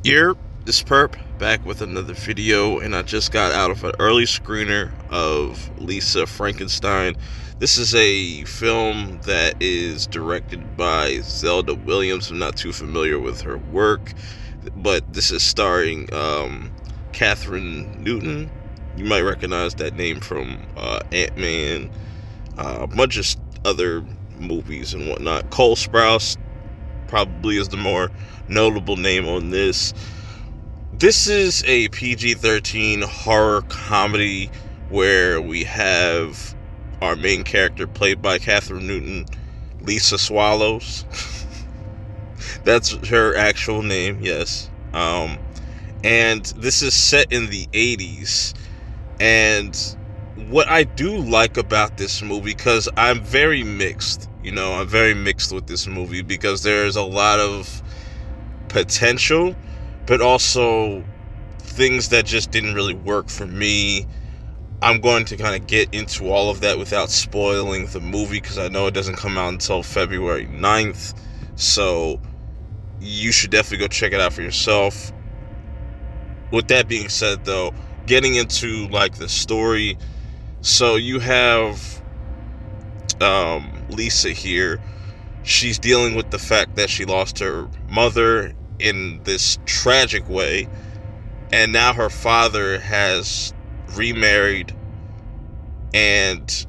Yerp, this perp back with another video, and I just got out of an early screener of Lisa Frankenstein. This is a film that is directed by Zelda Williams. I'm not too familiar with her work, but this is starring Catherine Newton. You might recognize that name from Ant-Man, a bunch of other movies and whatnot. Cole Sprouse probably is the more notable name on this. This is a PG-13 horror comedy where we have our main character played by Catherine Newton, Lisa Swallows. That's her actual name, yes. And this is set in the 80s. And what I do like about this movie, because I'm very mixed, I'm very mixed with this movie because there's a lot of potential, but also things that just didn't really work for me. I'm going to kind of get into all of that without spoiling the movie because I know it doesn't come out until February 9th. So you should definitely go check it out for yourself. With that being said, though, getting into like the story. So you have Lisa here. She's dealing with the fact that she lost her mother in this tragic way, and now her father has remarried, and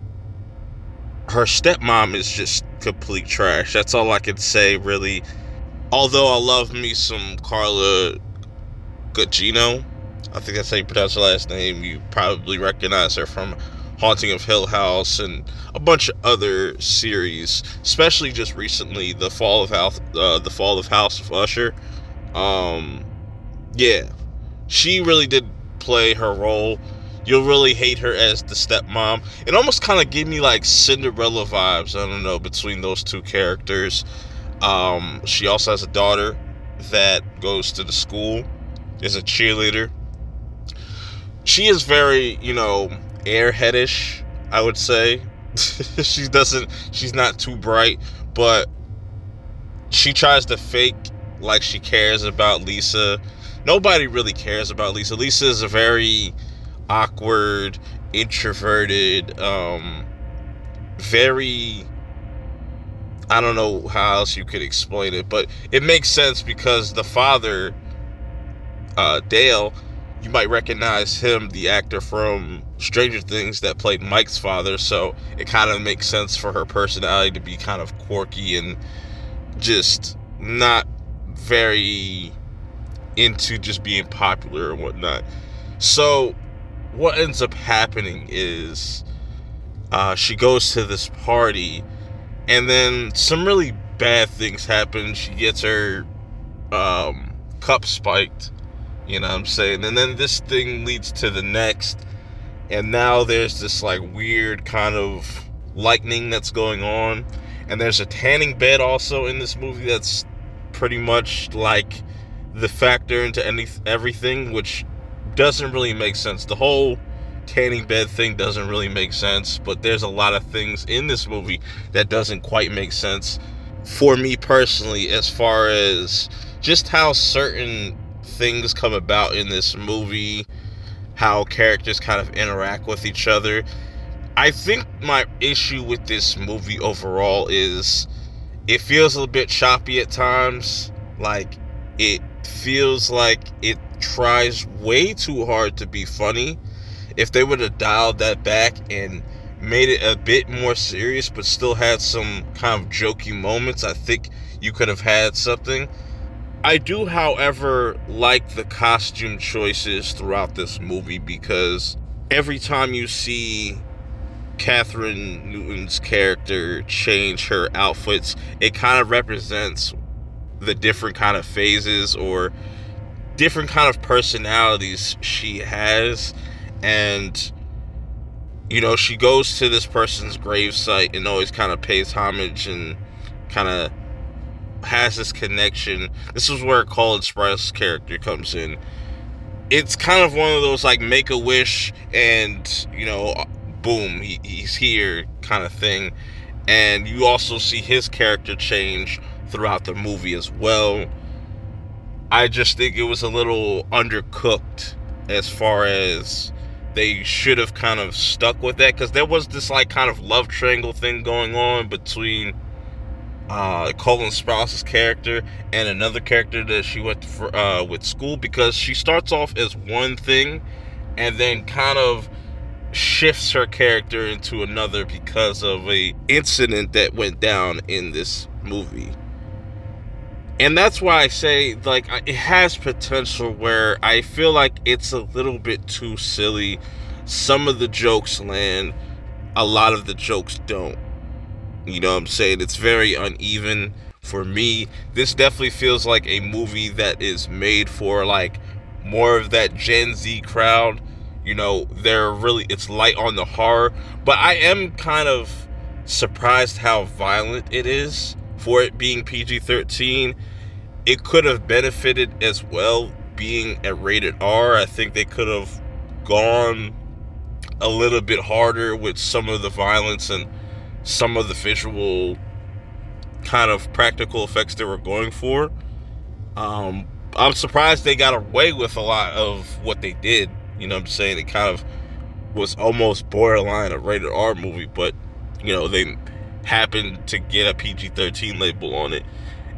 her stepmom is just complete trash. That's all I can say, really. Although I love me some Carla Gugino, I think that's how you pronounce her last name. You probably recognize her from Haunting of Hill House and a bunch of other series, especially just recently, the Fall of House of Usher. Yeah, she really did play her role. You'll really hate her as the stepmom. It almost kind of gave me like Cinderella vibes, I don't know, between those two characters. She also has a daughter that goes to the school, is a cheerleader. She is very, airheadish, I would say. She's not too bright, but she tries to fake like she cares about Lisa. Nobody really cares about Lisa. Lisa is a very awkward, introverted, very, I don't know how else you could explain it, but it makes sense because the father, Dale, you might recognize him, the actor from Stranger Things that played Mike's father, so it kind of makes sense for her personality to be kind of quirky and just not very into just being popular and whatnot. So what ends up happening is she goes to this party, and then some really bad things happen. She gets her cup spiked, you know what I'm saying? And then this thing leads to the next. And now there's this like weird kind of lightning that's going on. And there's a tanning bed also in this movie that's pretty much like the factor into everything, which doesn't really make sense. The whole tanning bed thing doesn't really make sense, but there's a lot of things in this movie that doesn't quite make sense for me personally, as far as just how certain things come about in this movie, how characters kind of interact with each other. I think my issue with this movie overall is it feels a little bit choppy at times. Like, it feels like it tries way too hard to be funny. If they would have dialed that back and made it a bit more serious but still had some kind of jokey moments, I think you could have had something. I do, however, like the costume choices throughout this movie, because every time you see Catherine Newton's character change her outfits, it kind of represents the different kind of phases or different kind of personalities she has. And, she goes to this person's gravesite and always kind of pays homage and kind of has this connection. This is where Colin Sprouse character comes in. It's kind of one of those like Make-A-Wish and boom, he's here kind of thing. And you also see his character change throughout the movie as well. I just think it was a little undercooked as far as they should have kind of stuck with that, because there was this like kind of love triangle thing going on between Colin Sprouse's character and another character that she went for, with school, because she starts off as one thing and then kind of shifts her character into another because of a incident that went down in this movie. And that's why I say, like, it has potential where I feel like it's a little bit too silly. Some of the jokes land, a lot of the jokes don't. You know what I'm saying? It's very uneven for me. This definitely feels like a movie that is made for, like, more of that Gen Z crowd. You know, it's light on the horror. But I am kind of surprised how violent it is for it being PG-13. It could have benefited as well being a rated R. I think they could have gone a little bit harder with some of the violence and some of the visual kind of practical effects they were going for. I'm surprised they got away with a lot of what they did. You know what I'm saying? It kind of was almost borderline a rated R movie, but, you know, they happened to get a PG-13 label on it.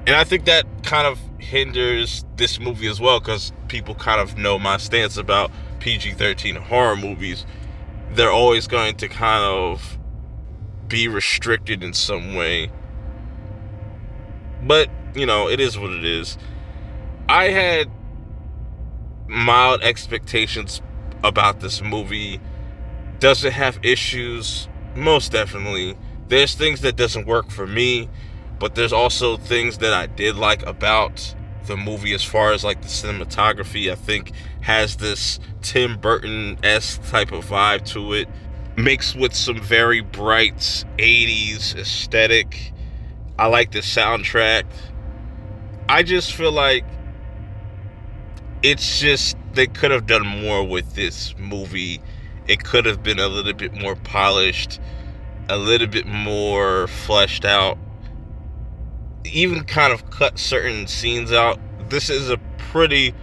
And I think that kind of hinders this movie as well, because people kind of know my stance about PG-13 horror movies. They're always going to kind of be restricted in some way. But, you know, it is what it is. I had mild expectations about this movie. Does it have issues? Most definitely. There's things that doesn't work for me, but there's also things that I did like about the movie, as far as like the cinematography. I think has this Tim Burton-esque type of vibe to it, mixed with some very bright 80s aesthetic. I like the soundtrack. I just feel like it's just, they could have done more with this movie. It could have been a little bit more polished, a little bit more fleshed out, even kind of cut certain scenes out. This is a pretty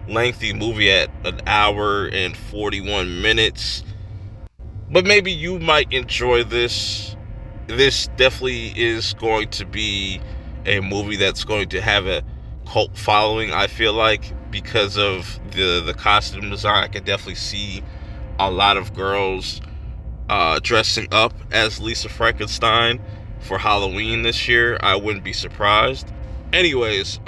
lengthy movie at 1 hour and 41 minutes. But maybe you might enjoy this. This definitely is going to be a movie that's going to have a cult following, I feel like, because of the costume design. I could definitely see a lot of girls dressing up as Lisa Frankenstein for Halloween this year. I wouldn't be surprised. Anyways,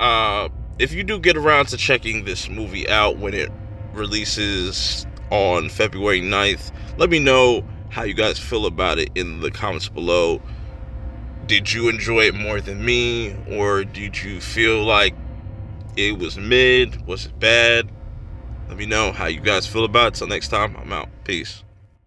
if you do get around to checking this movie out when it releases on February 9th, let me know how you guys feel about it in the comments below. Did you enjoy it more than me, or did you feel like it was mid? Was it bad? Let me know how you guys feel about it. Till next time, I'm out. Peace.